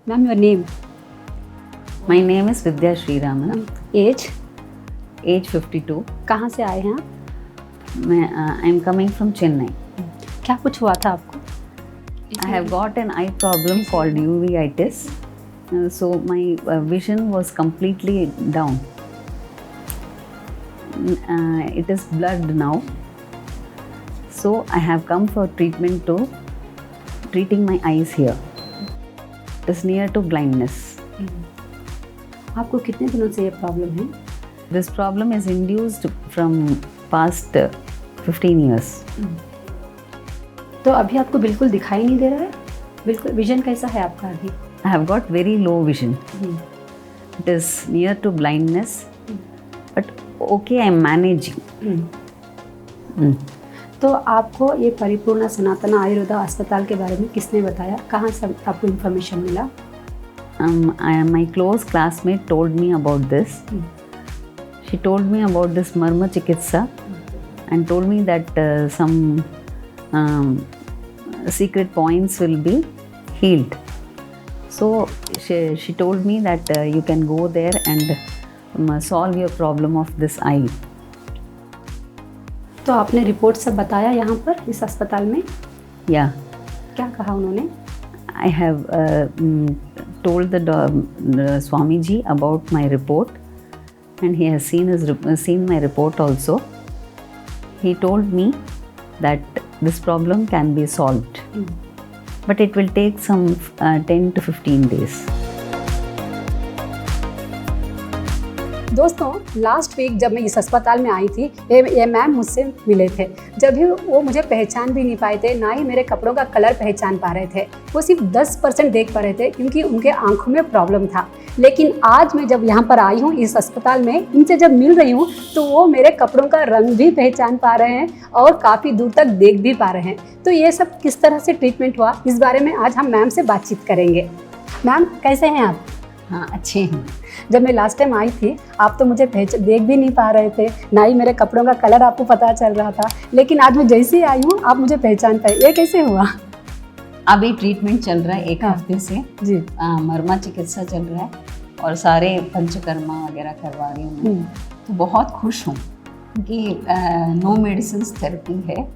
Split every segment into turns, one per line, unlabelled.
Ma'am, your name?
My name is Vidya Sriraman.
Age?
Age 52.
कहाँ से आए हैं आप?
I'm coming from Chennai.
क्या कुछ हुआ था आपको?
I have got an eye problem called uveitis. So my vision was completely down. It is blurred now. So I have come for treatment to treating my eyes here. It is near to blindness.
आपको कितने दिनों से ये problem है?
This problem is induced from past 15 years.
तो अभी आपको बिल्कुल दिखाई नहीं दे रहा है? बिल्कुल विजन कैसा है आपका अभी?
I have got very low vision. It is near to blindness. But okay, I am managing.
तो आपको ये परिपूर्ण सनातन आयुर्वेदा अस्पताल के बारे में किसने बताया? कहाँ से आपको इन्फॉर्मेशन मिला?
My close classmate told me about this. She told me about this Marma Chikitsa and told me that some secret points will be healed. So she told me that you can go there and solve your problem of this eye.
तो आपने report सब बताया यहाँ पर इस अस्पताल में?
Yeah.
क्या कहा उन्होंने?
I have told the Swamiji about my report, and he has seen my report also. He told me that this problem can be solved, but it will take some 10 to 15 days.
दोस्तों, last week जब मैं इस अस्पताल में आई थी, ये ma'am मुझसे मिले थे। जब भी वो मुझे पहचान भी नहीं पाए थे, ना ही मेरे कपड़ों का कलर पहचान पा रहे थे। वो सिर्फ 10% देख पा रहे थे क्योंकि उनके आंखों में प्रॉब्लम था। लेकिन आज मैं जब यहाँ पर आई हूँ इस अस्पताल में, इनसे जब मिल रही हूँ तो वो मेरे कपड़ों का रंग भी पहचान पा रहे हैं और काफ़ी दूर तक देख भी पा रहे हैं। तो ये सब किस तरह से ट्रीटमेंट हुआ, इस बारे में आज हम मैम से बातचीत करेंगे। मैम, कैसे हैं आप?
हाँ, अच्छे हैं।
जब मैं लास्ट टाइम आई थी, आप तो मुझे देख भी नहीं पा रहे थे, ना ही मेरे कपड़ों का कलर आपको पता चल रहा था। लेकिन आज मैं जैसे ही आई हूँ, आप मुझे पहचान पाए। ये कैसे हुआ?
अभी ट्रीटमेंट चल रहा है एक हफ्ते से
जी।
मर्मा चिकित्सा चल रहा है और सारे पंचकर्मा वगैरह करवा रही हूँ। तो बहुत खुश हूँ क्योंकि नो मेडिसिन थेरेपी है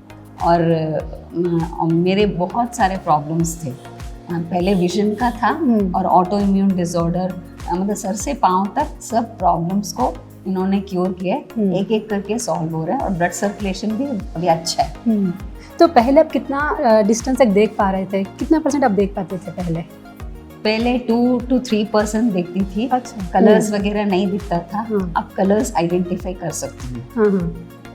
और मेरे बहुत सारे प्रॉब्लम्स थे। पहले विजन का था और ऑटो इम्यून डिसऑर्डर, मतलब सर से पांव तक सब प्रॉब्लम्स को इन्होंने क्योर किया है। एक एक करके सॉल्व हो रहा है और ब्लड सर्कुलेशन भी अभी अच्छा है।
तो पहले आप कितना डिस्टेंस तक देख पा रहे थे? कितना % आप देख पाते थे पहले? 2 to 3% देखती थी। अच्छा। कलर्स वगैरह नहीं दिखता था। अब कलर्स आइडेंटिफाई कर सकती हूँ,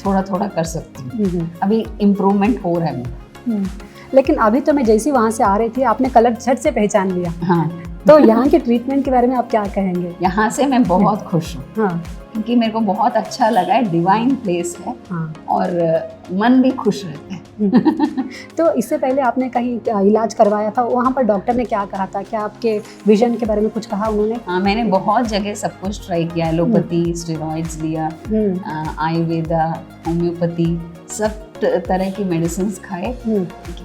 थोड़ा थोड़ा कर सकती हूँ। अभी इम्प्रूवमेंट हो रहा है। लेकिन अभी तो मैं जैसी वहाँ से आ रही थी, आपने कलर झट से पहचान लिया।
हाँ।
तो यहाँ के ट्रीटमेंट के बारे में आप क्या कहेंगे?
यहाँ से मैं बहुत खुश हूँ। हाँ। क्योंकि मेरे को बहुत अच्छा लगा है, डिवाइन प्लेस है। हाँ। और मन भी खुश रहता है।
तो इससे पहले आपने कहीं इलाज करवाया था, वहाँ पर डॉक्टर ने क्या कहा था? क्या आपके विजन के बारे में कुछ कहा उन्होंने?
हाँ, मैंने बहुत जगह सब कुछ ट्राई किया। एलोपैथी, स्टेरॉइड्स लिया, आयुर्वेदा, होम्योपैथी, सब तरह की मेडिसिन खाए।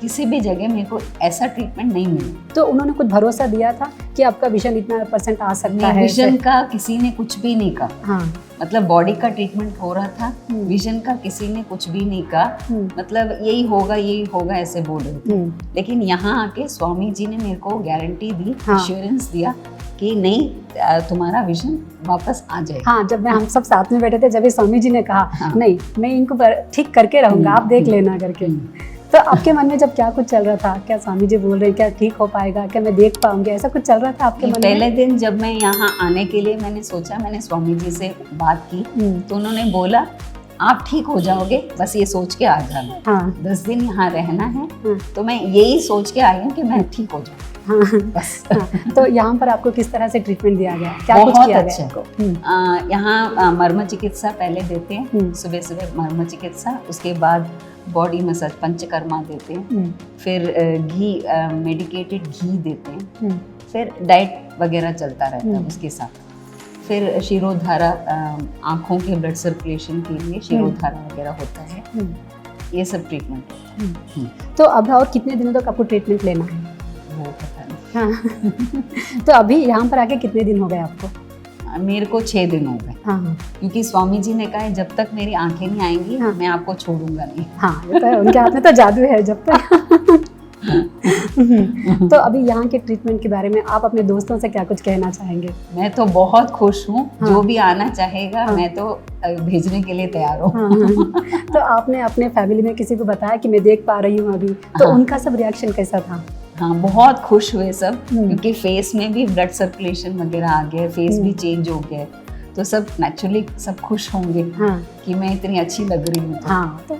किसी भी जगह मेरे को ऐसा ट्रीटमेंट नहीं मिला।
तो उन्होंने कुछ भरोसा दिया था कि आपका विजन इतना % आ सकता है?
विजन का किसी ने कुछ भी नहीं कहा।
हाँ।
मतलब बॉडी का ट्रीटमेंट हो रहा था, विजन का किसी ने कुछ भी नहीं कहा। मतलब यही होगा ऐसे बोल रहे थे। लेकिन यहाँ आके स्वामी जी ने मेरे को गारंटी दी, एश्योरेंस दिया कि नहीं, तुम्हारा विजन वापस आ जाएगा।
हाँ, जब हम सब साथ में बैठे थे, जब स्वामी जी ने कहा नहीं, मैं इनको ठीक करके रहूंगा, आप देख लेना करके। तो आपके मन में जब क्या कुछ चल रहा था? क्या स्वामी जी बोल रहे हैं क्या ठीक हो पाएगा, क्या मैं देख पाऊंगी, ऐसा कुछ चल रहा था आपके मन में?
पहले दिन जब मैं यहाँ आने के लिए मैंने स्वामी जी से बात की तो उन्होंने बोला आप ठीक हो जाओगे, बस ये सोच के आ जाना। हाँ। 10 दिन यहाँ रहना है। तो मैं यही सोच के आई हूँ कि मैं ठीक हो जाऊँ।
हाँ। बस। हाँ। तो यहाँ पर आपको किस तरह से ट्रीटमेंट दिया गया? क्या कुछ किया गया आपको?
यहाँ मर्म चिकित्सा पहले देते हैं, सुबह सुबह मर्म चिकित्सा, उसके बाद बॉडी मसाज पंचकर्मा देते हैं, फिर घी, मेडिकेटेड घी देते हैं, फिर डाइट वगैरह चलता रहता है उसके साथ। फिर शिरोधारा, आँखों के ब्लड सर्कुलेशन के लिए शिरोधारा वगैरह होता है। ये सब ट्रीटमेंट।
तो अब और कितने दिनों तक आपको ट्रीटमेंट लेना है?
वो पता नहीं।
हाँ तो अभी यहाँ पर आके कितने दिन हो गए आपको?
मेरे को 6 दिन हो गए।
हाँ
क्योंकि स्वामी जी ने कहा है जब तक मेरी आंखें नहीं आएंगी
हाँ।
मैं आपको छोड़ूंगा नहीं।
हाँ ये तो है, उनके हाथ में तो जादू है जब तक। तो अभी यहाँ के ट्रीटमेंट के बारे में आप अपने दोस्तों से क्या कुछ कहना चाहेंगे?
मैं तो बहुत खुश हूँ।
हाँ।
जो भी आना चाहेगा
हाँ।
मैं तो भेजने के लिए तैयार हूँ।
हाँ। तो आपने अपने फैमिली में किसी को बताया कि मैं देख पा रही हूँ अभी, तो
हाँ।
उनका सब रिएक्शन कैसा था?
हाँ, बहुत खुश हुए सब,
हम्म।
क्योंकि फेस में भी ब्लड सर्कुलेशन वगैरह आ गया, फेस भी चेंज हो गया, तो सब नेचुरली सब खुश होंगे
हाँ
कि मैं इतनी अच्छी लग रही हूँ।
हाँ तो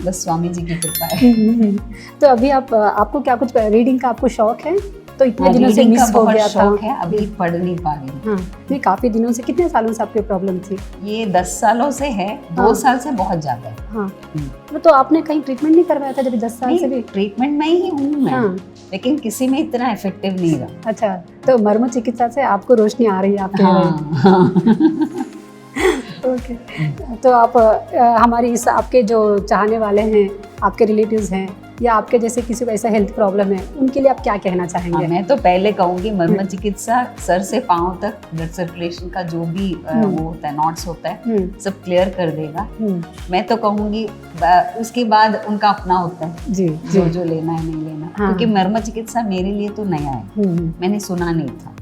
बस स्वामी जी की कृपा है।
तो अभी आपको क्या कुछ रीडिंग का आपको शौक है? तो इतने दिनों से
रीडिंग का
मिस हो
बहुत
गया था।
शौक है, अभी पढ़ नहीं पा रही हूँ।
हाँ नहीं, काफी दिनों से, कितने सालों से आपकी प्रॉब्लम थी?
ये 10 सालों से है,
हाँ।
2 साल से बहुत ज्यादा है।
हाँ तो आपने कहीं ट्रीटमेंट नहीं करवाया था जब 10 साल से भी?
ट्रीटमेंट में ही हूँ मैं,
हाँ
लेकिन किसी में इतना इफेक्टिव नहीं रहा।
अच्छा, तो मर्म चिकित्सा से आपको रोशनी आ रही है, आप कह रहे हैं।
हाँ।
ओके तो आप हमारी इस आपके जो चाहने वाले हैं, आपके रिलेटिव्स हैं या आपके जैसे किसी को ऐसा हेल्थ प्रॉब्लम है, उनके लिए आप क्या कहना चाहेंगे?
हाँ, मैं तो पहले कहूँगी मर्म चिकित्सा सर से पाँव तक ब्लड सर्कुलेशन का जो भी वो होता है, नॉट्स होता है, सब क्लियर कर देगा। मैं तो कहूँगी उसके बाद उनका अपना होता है
जी
जो लेना है नहीं लेना।
हाँ।
क्योंकि मर्म चिकित्सा मेरे लिए तो नया है, मैंने सुना नहीं था,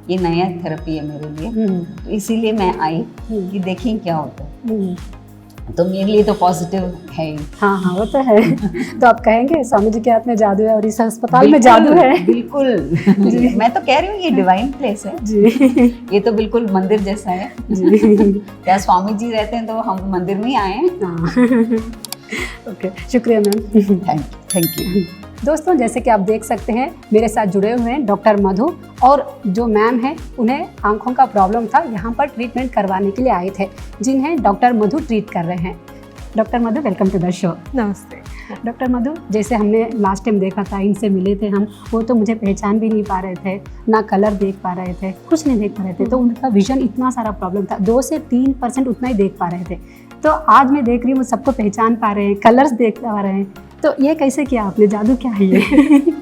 ये नया थेरेपी है मेरे लिए, तो इसीलिए मैं आई कि देखें क्या होता है। तो मेरे लिए तो पॉजिटिव है ही।
हाँ हाँ वो तो है। तो आप कहेंगे स्वामी जी के हाथ में जादू है और इस अस्पताल में जादू है?
बिल्कुल। मैं तो कह रही हूँ ये डिवाइन प्लेस है
जी।
ये तो बिल्कुल मंदिर जैसा है
जी
क्या स्वामी जी रहते हैं तो हम मंदिर में ही आए हैं।
हाँ ओके, शुक्रिया मैम।
Thank you.
दोस्तों जैसे कि आप देख सकते हैं मेरे साथ जुड़े हुए हैं डॉक्टर मधु, और जो मैम है उन्हें आंखों का प्रॉब्लम था, यहाँ पर ट्रीटमेंट करवाने के लिए आए थे, जिन्हें डॉक्टर मधु ट्रीट कर रहे हैं। Doctor Madhu welcome to the show.
नमस्ते।
डॉक्टर मधु, जैसे हमने लास्ट टाइम देखा था, इनसे मिले थे हम, वो तो मुझे पहचान भी नहीं पा रहे थे, ना कलर देख पा रहे थे, कुछ नहीं देख पा रहे थे, तो उनका विजन इतना सारा प्रॉब्लम था, 2 से 3% उतना ही देख पा रहे थे। तो आज मैं देख रही हूँ वो सबको पहचान पा रहे हैं, कलर्स देख पा रहे हैं, तो ये कैसे किया आपने? जादू क्या है ये?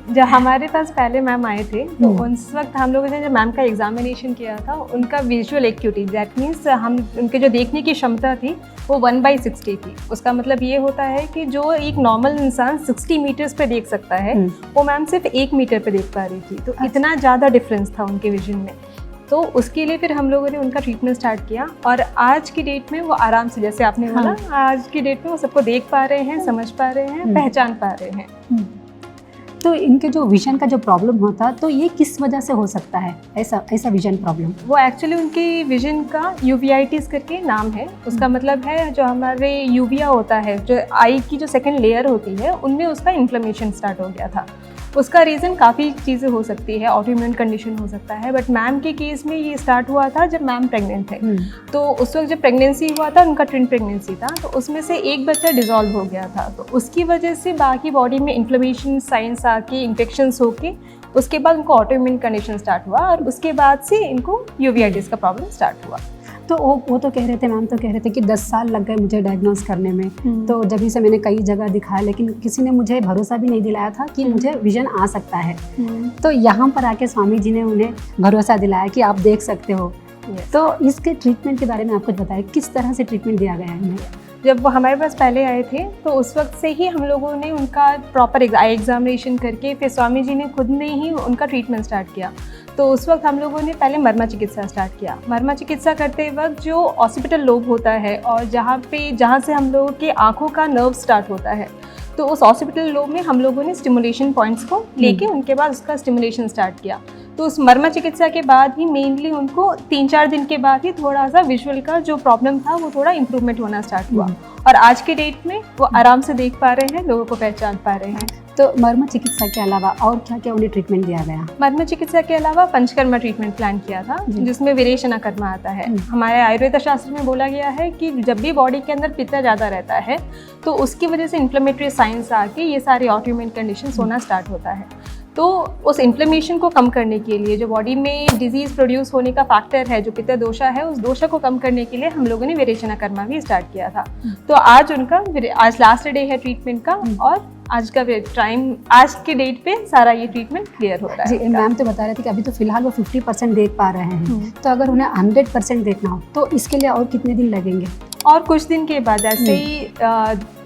जब हमारे पास पहले मैम आए थे तो उस वक्त हम लोगों ने जब मैम का एग्जामिनेशन किया था, उनका विजुअल एक्यूटी दैट मीन्स हम उनके जो देखने की क्षमता थी वो 1/60 थी। उसका मतलब ये होता है कि जो एक नॉर्मल इंसान 60 मीटर्स पे देख सकता है वो मैम सिर्फ 1 मीटर पे देख पा रही थी। तो इतना ज़्यादा डिफरेंस था उनके विजन में। तो उसके लिए फिर हम लोगों ने उनका ट्रीटमेंट स्टार्ट किया, और आज की डेट में वो आराम से, जैसे आपने बोला, आज की डेट में वो सबको देख पा रहे हैं, समझ पा रहे हैं, पहचान पा रहे हैं।
तो इनके जो विजन का जो प्रॉब्लम होता, तो ये किस वजह से हो सकता है ऐसा विजन प्रॉब्लम?
वो एक्चुअली उनकी विजन का यूवियाइटिस करके नाम है। उसका मतलब है जो हमारे यूविया होता है, जो आई की जो सेकंड लेयर होती है, उनमें उसका इन्फ्लेमेशन स्टार्ट हो गया था। उसका रीज़न काफ़ी चीज़ें हो सकती है, ऑटोइम्यून कंडीशन हो सकता है, बट मैम के केस में ये स्टार्ट हुआ था जब मैम प्रेग्नेंट थे। तो उस वक्त जब प्रेगनेंसी हुआ था, उनका ट्विन प्रेगनेंसी था, तो उसमें से एक बच्चा डिसॉल्व हो गया था। तो उसकी वजह से बाकी बॉडी में इन्फ्लेमेशन साइंस आके, इन्फेक्शंस होके, उसके बाद उनको ऑटोइम्यून कंडीशन स्टार्ट हुआ, और उसके बाद से इनको यूवियाइटिस का प्रॉब्लम स्टार्ट हुआ।
तो वो तो कह रहे थे, मैम तो कह रहे थे कि 10 साल लग गए मुझे डायग्नोस करने में। तो जब से मैंने कई जगह दिखाया, लेकिन किसी ने मुझे भरोसा भी नहीं दिलाया था कि मुझे विजन आ सकता है। तो यहाँ पर आके स्वामी जी ने उन्हें भरोसा दिलाया कि आप देख सकते हो। तो इसके ट्रीटमेंट के बारे में आप कुछ बताएं, किस तरह से ट्रीटमेंट दिया गया है उन्हें?
जब वो हमारे पास पहले आए थे तो उस वक्त से ही हम लोगों ने उनका प्रॉपर आई एग्जामिनेशन करके, फिर स्वामी जी ने खुद ने ही उनका ट्रीटमेंट स्टार्ट किया। तो उस वक्त हम लोगों ने पहले मर्मा चिकित्सा स्टार्ट किया। मर्मा चिकित्सा करते वक्त जो ऑसिपिटल लोब होता है और जहाँ से हम लोगों के आँखों का नर्व स्टार्ट होता है, तो उस ऑसिपिटल लोब में हम लोगों ने स्टिमुलेशन पॉइंट्स को लेके उनके बाद उसका स्टिमुलेशन स्टार्ट किया। तो उस मर्मा चिकित्सा के बाद ही मेनली उनको 3-4 दिन के बाद ही थोड़ा सा विजुअल का जो प्रॉब्लम था वो थोड़ा इम्प्रूवमेंट होना स्टार्ट हुआ, और आज के डेट में वो आराम से देख पा रहे हैं, लोगों को पहचान पा रहे हैं।
तो मर्मा चिकित्सा के अलावा और क्या क्या उन्हें ट्रीटमेंट दिया गया?
मर्मा चिकित्सा के अलावा पंचकर्मा ट्रीटमेंट प्लान किया था, जिसमें विरेचना कर्मा आता है। हमारे आयुर्वेद शास्त्र में बोला गया है कि जब भी बॉडी के अंदर पित्त ज़्यादा रहता है तो उसकी वजह से इन्फ्लेमेटरी साइंस आके ये सारी ऑटोइम्यून कंडीशंस होना स्टार्ट होता है। तो उस इन्फ्लेमेशन को कम करने के लिए, जो बॉडी में डिजीज़ प्रोड्यूस होने का फैक्टर है, जो पित्त दोषा है, उस दोषा को कम करने के लिए हम लोगों ने विरेचना कर्मा भी स्टार्ट किया था। तो आज आज लास्ट डे है ट्रीटमेंट का, और आज का टाइम, आज के डेट पे सारा ये ट्रीटमेंट क्लियर हो रहा है।
जी, मैम तो बता रहे थे कि अभी तो फिलहाल वो 50% देख पा रहे हैं, तो अगर उन्हें 100% देखना हो तो इसके लिए और कितने दिन लगेंगे?
और कुछ दिन के बाद ऐसे ही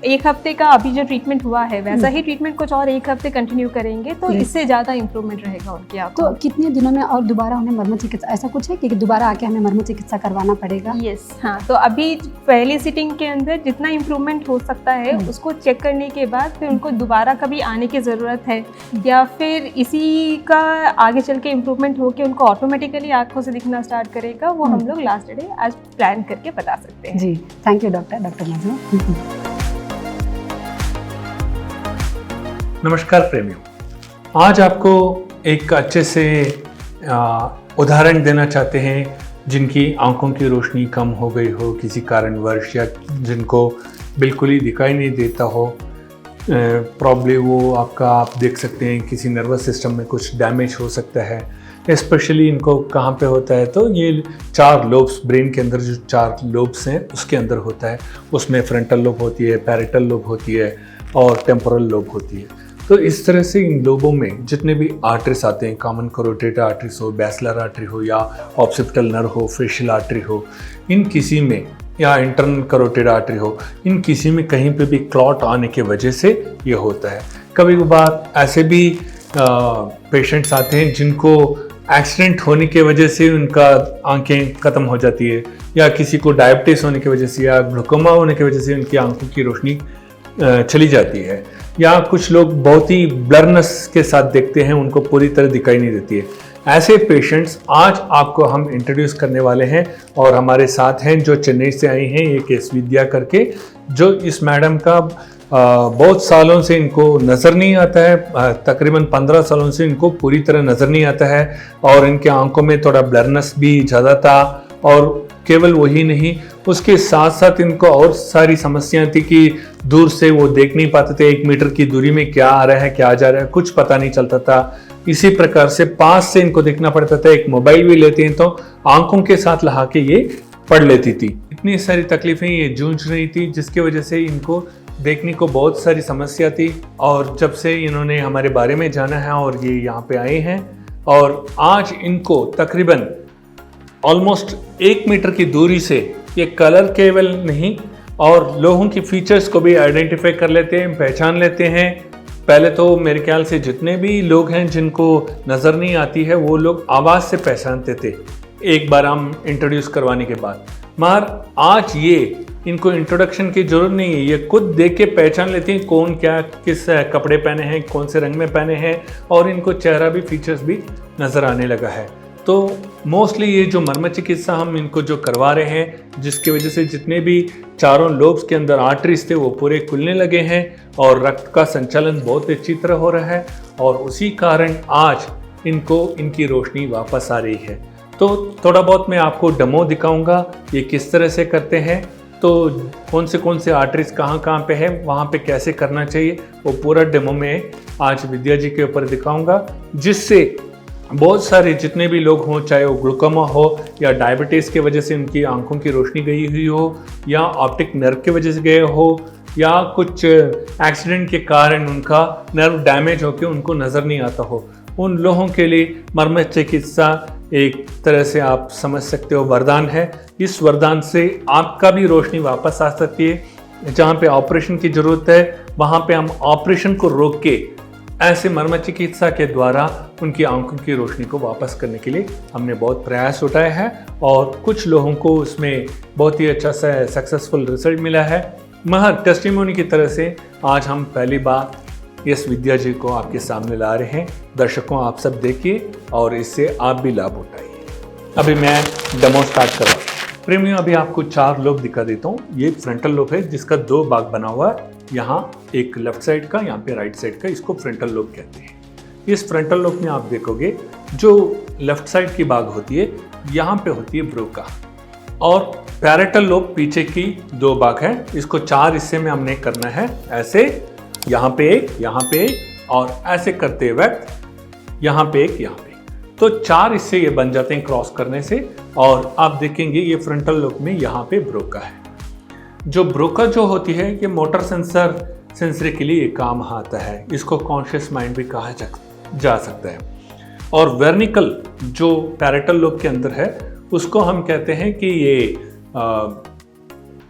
एक हफ्ते का अभी जो ट्रीटमेंट हुआ है वैसा ही ट्रीटमेंट कुछ और एक हफ्ते कंटिन्यू करेंगे तो इससे ज़्यादा इम्प्रूवमेंट रहेगा उनकी आँखों।
तो कितने दिनों में और दोबारा उन्हें मर्म चिकित्सा, ऐसा कुछ है कि दोबारा आके हमें मर्म चिकित्सा करवाना पड़ेगा?
यस, हाँ। तो अभी पहली सिटिंग के अंदर जितना इम्प्रूवमेंट हो सकता है उसको चेक करने के बाद फिर उनको दोबारा कभी आने की ज़रूरत है या फिर इसी का आगे चल के इम्प्रूवमेंट होकर उनको ऑटोमेटिकली आँखों से दिखना स्टार्ट करेगा, वो हम लोग लास्ट डे आज प्लान करके बता सकते हैं।
जी, थैंक यू डॉक्टर मजनू।
नमस्कार प्रेमियों, आज आपको एक अच्छे से उदाहरण देना चाहते हैं जिनकी आंखों की रोशनी कम हो गई हो किसी कारणवश, या जिनको बिल्कुल ही दिखाई नहीं देता हो। प्रॉब्ली वो आपका, आप देख सकते हैं किसी नर्वस सिस्टम में कुछ डैमेज हो सकता है। स्पेशली इनको कहाँ पे होता है, तो ये 4 लोब्स, ब्रेन के अंदर जो 4 लोब्स हैं उसके अंदर होता है। उसमें फ्रंटल लोब होती है, पैरेटल लोब होती है और टेम्पोरल लोब होती है। तो इस तरह से इन लोबों में जितने भी आर्टरीज आते हैं, कॉमन कैरोटिड आर्टरीज हो, बैसलर आर्टरी हो या ऑक्सिपिटल नर्व हो, फेशियल आर्टरी हो, इन किसी में, या इंटरनल कैरोटिड आर्टरी हो, इन किसी में कहीं पे भी क्लॉट आने की वजह से ये होता है। कभी कभार ऐसे भी पेशेंट्स आते हैं जिनको एक्सीडेंट होने की वजह से उनका आंखें ख़त्म हो जाती है, या किसी को डायबिटीज़ होने की वजह से या ग्लूकोमा होने की वजह से उनकी आंखों की रोशनी चली जाती है, या कुछ लोग बहुत ही ब्लरनेस के साथ देखते हैं, उनको पूरी तरह दिखाई नहीं देती है। ऐसे पेशेंट्स आज आपको हम इंट्रोड्यूस करने वाले हैं, और हमारे साथ हैं जो चेन्नई से आई हैं, एक एस विद्या करके, जो इस मैडम का बहुत सालों से इनको नज़र नहीं आता है, तकरीबन 15 सालों से इनको पूरी तरह नज़र नहीं आता है, और इनके आंखों में थोड़ा ब्लरनेस भी ज़्यादा था। और केवल वही नहीं, उसके साथ साथ इनको और सारी समस्याएं थी कि दूर से वो देख नहीं पाते थे, 1 मीटर की दूरी में क्या आ रहा है क्या जा रहा है कुछ पता नहीं चलता था। इसी प्रकार से पास से इनको देखना पड़ता था। एक मोबाइल भी लेते हैं तो आंखों के साथ लगा के ये पढ़ लेती थी। इतनी सारी तकलीफें ये जूझ रही थी, जिसकी वजह से इनको देखने को बहुत सारी समस्या थी। और जब से इन्होंने हमारे बारे में जाना है और ये यहाँ पे आए हैं, और आज इनको तकरीबन ऑलमोस्ट 1 मीटर की दूरी से ये कलर केवल नहीं और लोगों की फीचर्स को भी आइडेंटिफाई कर लेते हैं, पहचान लेते हैं। पहले तो मेरे ख्याल से जितने भी लोग हैं जिनको नज़र नहीं आती है वो लोग आवाज़ से पहचानते थे एक बार हम इंट्रोड्यूस करवाने के बाद, मगर आज ये इनको इंट्रोडक्शन की जरूरत नहीं है, ये खुद देख के पहचान लेती हैं कौन क्या किस कपड़े पहने हैं, कौन से रंग में पहने हैं, और इनको चेहरा भी फीचर्स भी नज़र आने लगा है। तो मोस्टली ये जो मर्म चिकित्सा हम इनको जो करवा रहे हैं, जिसकी वजह से जितने भी चारों लोब्स के अंदर आर्टरीज थे वो पूरे खुलने लगे हैं और रक्त का संचालन बहुत अच्छी तरह हो रहा है, और उसी कारण आज इनको इनकी रोशनी वापस आ रही है। तो थोड़ा बहुत मैं आपको डेमो दिखाऊंगा ये किस तरह से करते हैं, तो कौन से आर्टरीज कहाँ पे है, वहाँ पे कैसे करना चाहिए, वो पूरा डेमो में आज विद्या जी के ऊपर दिखाऊंगा, जिससे बहुत सारे जितने भी लोग हों, चाहे वो ग्लूकोमा हो या डायबिटीज़ की वजह से उनकी आंखों की रोशनी गई हुई हो, या ऑप्टिक नर्व की वजह से गए हो, या कुछ एक्सीडेंट के कारण उनका नर्व डैमेज होकर उनको नज़र नहीं आता हो, उन लोगों के लिए मर्म चिकित्सा एक तरह से आप समझ सकते हो वरदान है। इस वरदान से आपका भी रोशनी वापस आ सकती है। जहाँ पे ऑपरेशन की ज़रूरत है वहाँ पे हम ऑपरेशन को रोक के ऐसे मर्म चिकित्सा के द्वारा उनकी आंखों की रोशनी को वापस करने के लिए हमने बहुत प्रयास उठाया है, और कुछ लोगों को उसमें बहुत ही अच्छा सा सक्सेसफुल रिजल्ट मिला है। मगर टेस्टिमोनी की तरह से आज हम पहली बार इस विद्या जी को आपके सामने ला रहे हैं। दर्शकों, आप सब देखिए और इससे आप भी लाभ उठाइए। अभी मैं डेमो स्टार्ट कर रहा हूँ। प्रेमियों, अभी आपको 4 लोब दिखा देता हूँ। ये फ्रंटल लोब है जिसका 2 भाग बना हुआ है, यहाँ एक लेफ्ट साइड का, यहाँ पे राइट साइड का, इसको फ्रंटल लोब कहते हैं। इस फ्रंटल लोब में आप देखोगे जो लेफ्ट साइड की भाग होती है यहाँ पे होती है ब्रोका, और पैरेटल लोब पीछे की 2 भाग है। इसको 4 हिस्से में हमने करना है, ऐसे यहाँ पे एक, और ऐसे करते वक्त यहाँ पे एक, यहाँ पे। तो 4 इससे ये बन जाते हैं क्रॉस करने से। और आप देखेंगे ये फ्रंटल लोब में यहाँ पे ब्रोका है। जो ब्रोका जो होती है ये मोटर सेंसरी के लिए काम आता है। इसको कॉन्शियस माइंड भी कहा जा सकता है। और वेर्निकल जो पैरेटल लोब के अंदर है उसको हम कहते हैं कि ये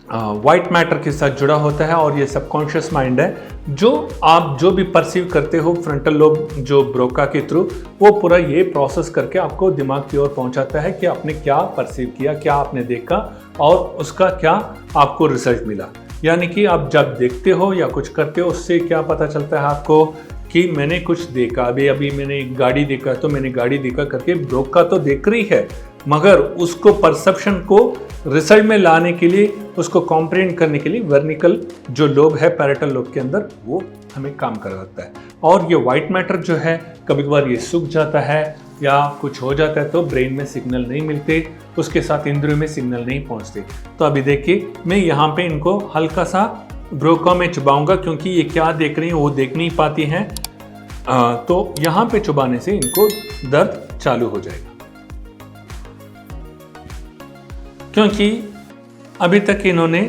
वाइट मैटर के साथ जुड़ा होता है और ये सबकॉन्शियस माइंड है। जो आप जो भी परसीव करते हो फ्रंटल लोब जो ब्रोका के थ्रू, वो पूरा ये प्रोसेस करके आपको दिमाग की ओर पहुंचाता है कि आपने क्या परसीव किया, क्या आपने देखा और उसका क्या आपको रिजल्ट मिला। यानी कि आप जब देखते हो या कुछ करते हो उससे क्या पता चलता है आपको कि मैंने कुछ देखा। अभी मैंने एक गाड़ी देखा तो मैंने गाड़ी देखा करके ब्रोका तो देख रही है, मगर उसको परसेप्शन को रिजल्ट में लाने के लिए, उसको कॉम्प्रिहेंड करने के लिए वर्निकल जो लोब है पैरेटल लोब के अंदर वो हमें काम करवाता है। और ये वाइट मैटर जो है कभी कभार ये सूख जाता है या कुछ हो जाता है तो ब्रेन में सिग्नल नहीं मिलते, उसके साथ इंद्रियों में सिग्नल नहीं पहुंचते। तो अभी देखिए मैं यहाँ पे इनको हल्का सा ब्रोका में चुबाऊंगा क्योंकि ये क्या देख रही हैं वो देख नहीं पाती हैं। तो यहाँ पे चुबाने से इनको दर्द चालू हो जाएगा। क्योंकि अभी तक इन्होंने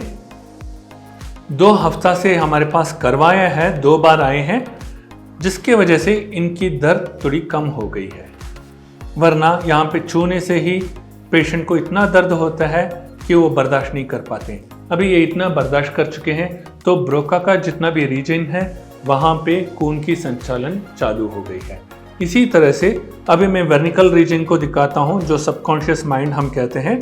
2 हफ्ता से हमारे पास करवाया है, 2 बार आए हैं, जिसके वजह से इनकी दर्द थोड़ी कम हो गई है। वरना यहाँ पे छूने से ही पेशेंट को इतना दर्द होता है कि वो बर्दाश्त नहीं कर पाते। अभी ये इतना बर्दाश्त कर चुके हैं तो ब्रोका का जितना भी रीजन है वहाँ पे खून की संचालन चालू हो गई है। इसी तरह से अभी मैं वर्निकल रीजन को दिखाता हूँ जो सबकॉन्शियस माइंड हम कहते हैं।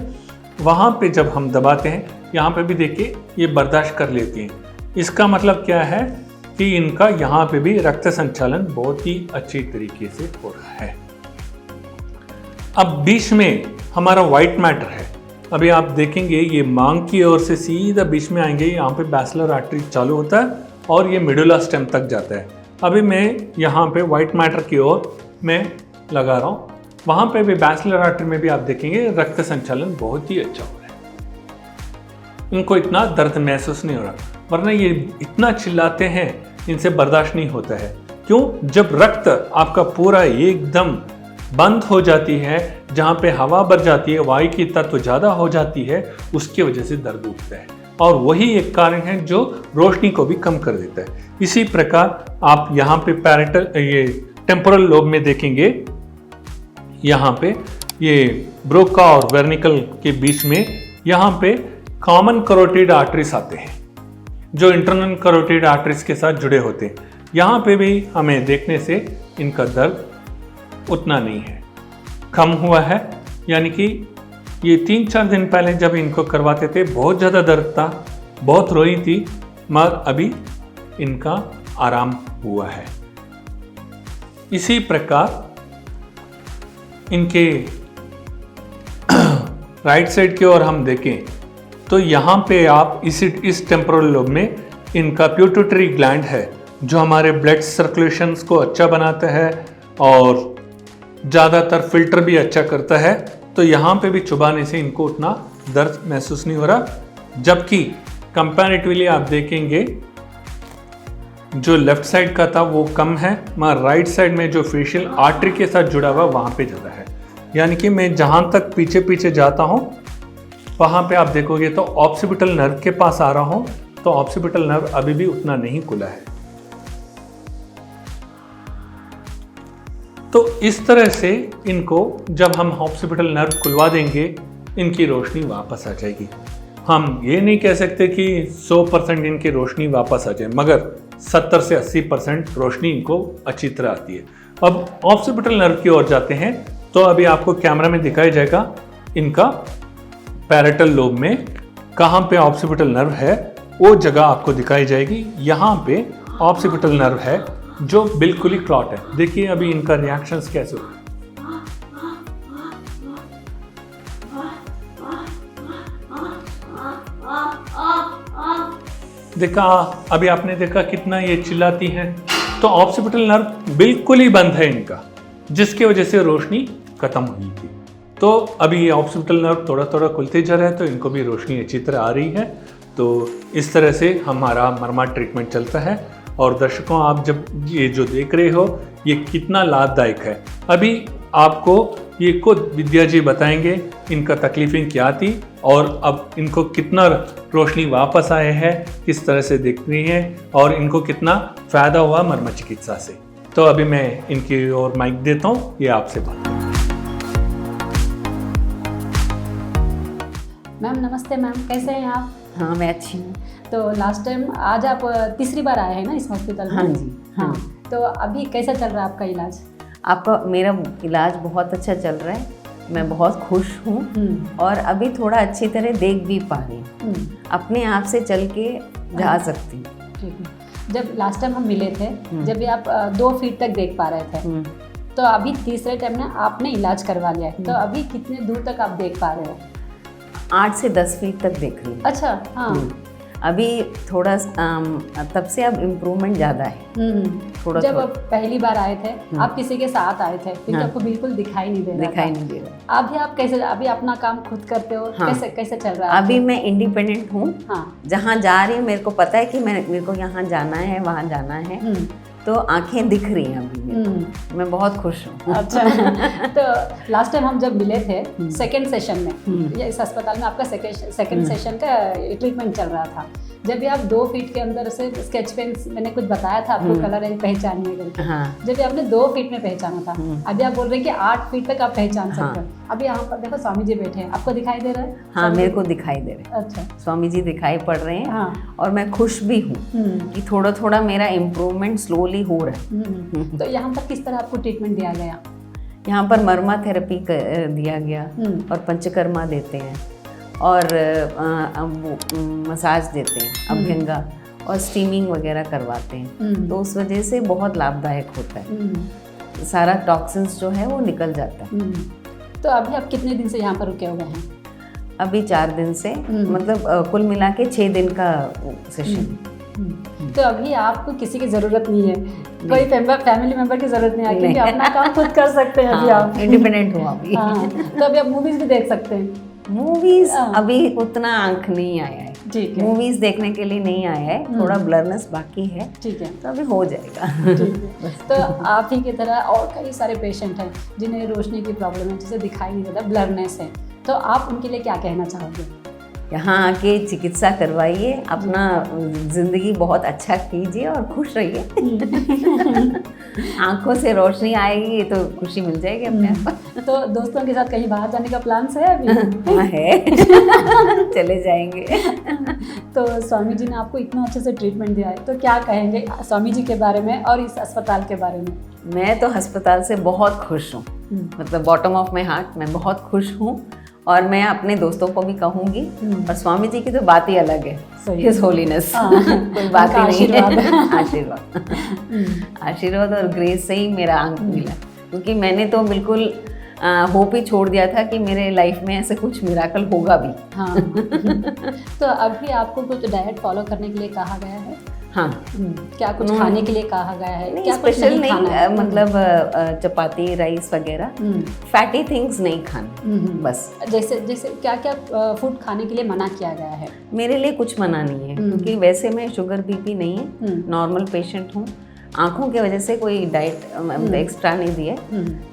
वहाँ पे जब हम दबाते हैं यहाँ पे भी देखिए ये बर्दाश्त कर लेती हैं। इसका मतलब क्या है कि इनका यहाँ पे भी रक्त संचालन बहुत ही अच्छी तरीके से हो रहा है। अब बीच में हमारा वाइट मैटर है। अभी आप देखेंगे ये मांग की ओर से सीधा बीच में आएंगे, यहाँ पे बैसिलर आर्टरी चालू होता है और ये मेडुला स्टेम तक जाता है। अभी मैं यहाँ पे वाइट मैटर की ओर मैं लगा रहा हूँ। वहाँ पे भी बैसिलर आर्टरी में भी आप देखेंगे रक्त संचालन बहुत ही अच्छा हो रहा है। इनको इतना दर्द महसूस नहीं हो रहा, वरना ये इतना चिल्लाते हैं इनसे बर्दाश्त नहीं होता है। क्यों? जब रक्त आपका पूरा एकदम बंद हो जाती है, जहाँ पे हवा भर जाती है, वायु की तत्व ज़्यादा हो जाती है, उसकी वजह से दर्द उठता है और वही एक कारण है जो रोशनी को भी कम कर देता है। इसी प्रकार आप यहाँ पे पैरेटल ये टेम्पोरल लोब में देखेंगे, यहाँ पे ये ब्रोका और वर्निकल के बीच में यहाँ पे कॉमन करोटिड आर्टरीज आते हैं जो इंटरनल करोटिड आर्टरीज के साथ जुड़े होते हैं। यहाँ पे भी हमें देखने से इनका दर्द उतना नहीं है, कम हुआ है। यानी कि ये 3-4 दिन पहले जब इनको करवाते थे बहुत ज़्यादा दर्द था, बहुत रोई थी, मगर अभी इनका आराम हुआ है। इसी प्रकार इनके राइट साइड की ओर हम देखें तो यहाँ पे आप इस टेम्पोरल लोब में इनका पिट्यूटरी ग्लैंड है जो हमारे ब्लड सर्कुलेशंस को अच्छा बनाता है और ज़्यादातर फिल्टर भी अच्छा करता है। तो यहाँ पे भी चुबाने से इनको उतना दर्द महसूस नहीं हो रहा, जबकि कंपैरेटिवली आप देखेंगे जो लेफ्ट साइड का था वो कम है, मगर राइट साइड में जो फेशियल आर्टरी के साथ जुड़ा हुआ वहाँ पे ज़्यादा है। यानी कि मैं जहाँ तक पीछे पीछे जाता हूँ वहाँ पे आप देखोगे तो ऑक्सीपिटल नर्व के पास आ रहा हूँ, तो ऑक्सीपिटल नर्व अभी भी उतना नहीं खुला है। तो इस तरह से इनको जब हम ऑक्सीपिटल नर्व खुलवा देंगे इनकी रोशनी वापस आ जाएगी। हम ये नहीं कह सकते कि 100% इनकी रोशनी वापस आ जाए, मगर 70 से 80% रोशनी इनको अच्छी तरह आती है। अब ऑक्सीपिटल नर्व की ओर जाते हैं तो अभी आपको कैमरा में दिखाया जाएगा इनका पैरेटल लोब में कहाँ पे ऑक्सीपिटल नर्व है, वो जगह आपको दिखाई जाएगी। यहाँ पे ऑक्सीपिटल नर्व है जो बिल्कुल ही क्लॉट है। देखिए अभी इनका रिएक्शंस कैसे हो रहे हैं। देखा, अभी आपने देखा कितना ये चिल्लाती है। तो ऑक्सीपिटल नर्व बिल्कुल ही बंद है इनका, जिसकी वजह से रोशनी खत्म हुई थी। तो अभी ये ऑक्सीपिटल नर्व थोड़ा थोड़ा खुलते जा रहा है तो इनको भी रोशनी अच्छी तरह आ रही है। तो इस तरह से हमारा मरमा ट्रीटमेंट चलता है और दर्शकों, आप जब ये जो देख रहे हो ये कितना लाभदायक है। अभी आपको ये खुद विद्या जी बताएंगे इनका तकलीफ़ें क्या थी और अब इनको कितना रोशनी वापस आए है, किस तरह से दिख रही है और इनको कितना फ़ायदा हुआ मर्म चिकित्सा से। तो अभी मैं इनकी ओर माइक देता हूँ, ये आपसे बात।
मैम नमस्ते मैम, कैसे हैं आप?
हाँ, मैं अच्छी हूँ।
तो लास्ट टाइम आज आप तीसरी बार आए हैं ना इस हॉस्पिटल में?
हाँ जी,
हाँ। तो अभी कैसा चल रहा है आपका इलाज?
मेरा इलाज बहुत अच्छा चल रहा है, मैं बहुत खुश हूँ और अभी थोड़ा अच्छी तरह देख भी पा रही हूँ, अपने आप से चल के जा सकती हूँ।
ठीक है। जब लास्ट टाइम हम मिले थे, जब भी आप 2 फीट तक देख पा रहे थे, तो अभी तीसरे टाइम ना आपने इलाज करवा लिया है, तो अभी कितने दूर तक आप देख पा रहे हो?
8 से 10 फीट तक देख रही हूँ।
अच्छा, हाँ।
अभी थोड़ा तब से अब इम्प्रूवमेंट ज़्यादा है। थोड़ा
जब आप पहली बार आए थे, आप किसी के साथ आए थे, क्योंकि
हाँ।
आपको बिल्कुल दिखाई नहीं दे रहा
दिखाई
था।
नहीं दे रहा।
अभी आप कैसे, अभी अपना काम खुद करते हो?
हाँ।
कैसे चल रहा है?
अभी मैं इंडिपेंडेंट हूँ।
हाँ।
जहाँ जा रही हूँ मेरे को पता है कि मेरे को यहाँ जाना है, वहाँ जाना है, तो आंखें दिख रही हैं अभी मेरे। मैं बहुत खुश हूँ।
अच्छा। तो लास्ट टाइम हम जब मिले थे सेकंड सेशन में, ये इस अस्पताल में आपका सेकंड सेशन का ट्रीटमेंट चल रहा था, जब भी आप 2 फीट के अंदर से स्केच पेन, मैंने कुछ बताया था आपको कलर रेंज पहचानिए करके।
हाँ।
जब भी आपने 2 फीट में पहचाना था, अभी आप बोल रहे हैं कि 8 फीट तक आप पहचान सकते हो। अभी यहाँ पर देखो स्वामी जी बैठे हैं, आपको दिखाई दे रहा है?
हाँ, मेरे को दिखाई दे रहे हैं।
अच्छा।
स्वामी जी दिखाई पड़ रहे हैं।
हाँ।
और मैं खुश भी हूँ कि थोड़ा थोड़ा मेरा इम्प्रूवमेंट स्लोली हो रहा है।
तो यहाँ पर किस तरह आपको ट्रीटमेंट दिया गया?
यहाँ पर मर्मा थेरेपी दिया गया और पंचकर्मा देते हैं और मसाज देते हैं, अभ्यंगा और स्टीमिंग वगैरह करवाते हैं। तो उस वजह से बहुत लाभदायक होता है, सारा टॉक्सिन्स जो है वो निकल जाता है।
तो अभी आप कितने दिन से यहाँ पर रुके हुए हैं?
अभी 4 दिन से, मतलब कुल मिला के 6 दिन का सेशन।
तो अभी आपको किसी की ज़रूरत नहीं है, कोई फैमिली मेंबर की ज़रूरत नहीं है, क्योंकि अपना काम खुद कर सकते हैं अभी आप।
इंडिपेंडेंट हूँ अभी।
हाँ, तो अभी आप मूवीज़ भी देख सकते हैं।
मूवीज अभी उतना आंख नहीं आया है,
ठीक है।
मूवीज देखने के लिए नहीं आया है, थोड़ा ब्लरनेस बाकी है।
ठीक है,
तो अभी हो जाएगा।
ठीक है। तो आप ही की तरह और कई सारे पेशेंट हैं जिन्हें रोशनी की प्रॉब्लम है, जिसे दिखाई नहीं देता, ब्लरनेस है, तो आप उनके लिए क्या कहना चाहोगे?
यहाँ आके चिकित्सा करवाइए, अपना ज़िंदगी बहुत अच्छा कीजिए और खुश रहिए। आंखों से रोशनी आएगी तो खुशी मिल जाएगी अपने आप।
तो दोस्तों के साथ कहीं बाहर जाने का प्लान है अभी?
हाँ है। चले जाएंगे।
तो स्वामी जी ने आपको इतना अच्छे से ट्रीटमेंट दिया है, तो क्या कहेंगे स्वामी जी के बारे में और इस अस्पताल के बारे में?
मैं तो अस्पताल से बहुत खुश हूँ, मतलब बॉटम ऑफ माई हार्ट मैं बहुत खुश हूँ और मैं अपने दोस्तों को भी कहूँगी। और स्वामी जी की तो बात ही अलग है, हिज होलीनेस, कोई बात ही नहीं है। आशीर्वाद और ग्रेस से ही मेरा अंक मिला, क्योंकि मैंने तो बिल्कुल होप ही छोड़ दिया था कि मेरे लाइफ में ऐसे कुछ मिराकल होगा भी।
हाँ। तो अभी आपको कुछ डाइट फॉलो करने के लिए कहा गया है?
हाँ।
क्या कुछ खाने के लिए कहा गया है?
नहीं,
क्या
स्पेशल नहीं, मतलब चपाती, राइस वगैरह, फैटी थिंग्स नहीं खाने, बस।
जैसे क्या क्या फूड खाने के लिए मना किया गया है?
मेरे लिए कुछ मना नहीं है, क्योंकि वैसे मैं शुगर बीपी नहीं है, नॉर्मल पेशेंट हूँ। आँखों की वजह से कोई डाइट एक्स्ट्रा नहीं दिया,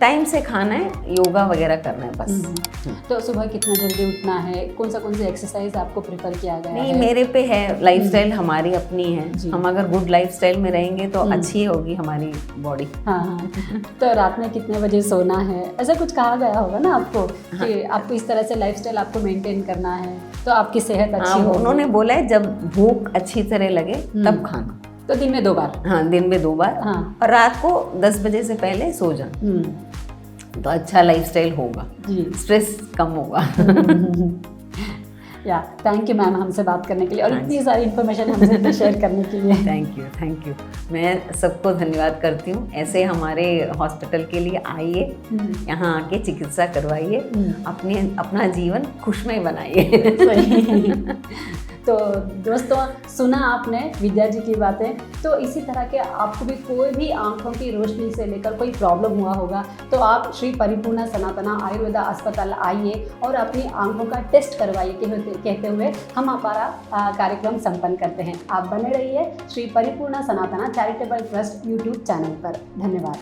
टाइम से खाना है, योगा वगैरह करना है बस।
तो सुबह कितना जल्दी उठना है, कौन सी एक्सरसाइज आपको प्रेफर किया गया
नहीं,
है?
मेरे पे है, लाइफस्टाइल हमारी अपनी है, हम अगर गुड लाइफस्टाइल में रहेंगे तो अच्छी होगी हमारी बॉडी।
हाँ। तो रात में कितने बजे सोना है, ऐसा कुछ कहा गया होगा ना आपको कि आपको इस तरह से लाइफस्टाइल आपको मेंटेन करना है तो आपकी सेहत अच्छी होगी।
उन्होंने बोला है जब भूख अच्छी तरह लगे तब खाना।
तो दिन में 2 बार?
हाँ, दिन में 2 बार।
हाँ।
और रात को 10 बजे से पहले सो जाना, तो अच्छा लाइफस्टाइल होगा, स्ट्रेस कम होगा।
या थैंक यू मैम हमसे बात करने के लिए और इतनी सारी इन्फॉर्मेशन हमसे शेयर करने के लिए।
Thank you. मैं सबको धन्यवाद करती हूँ, ऐसे हमारे हॉस्पिटल के लिए आइए, यहाँ आके चिकित्सा करवाइए, अपना जीवन खुशमय बनाइए।
तो दोस्तों, सुना आपने विद्या जी की बातें। तो इसी तरह के आपको भी कोई भी आंखों की रोशनी से लेकर कोई प्रॉब्लम हुआ होगा तो आप श्री परिपूर्णा सनातना आयुर्वेदा अस्पताल आइए और अपनी आंखों का टेस्ट करवाइए कहते हुए हम हमारा कार्यक्रम संपन्न करते हैं। आप बने रहिए Shri Paripurna Sanatana charitable trust YouTube channel पर। धन्यवाद।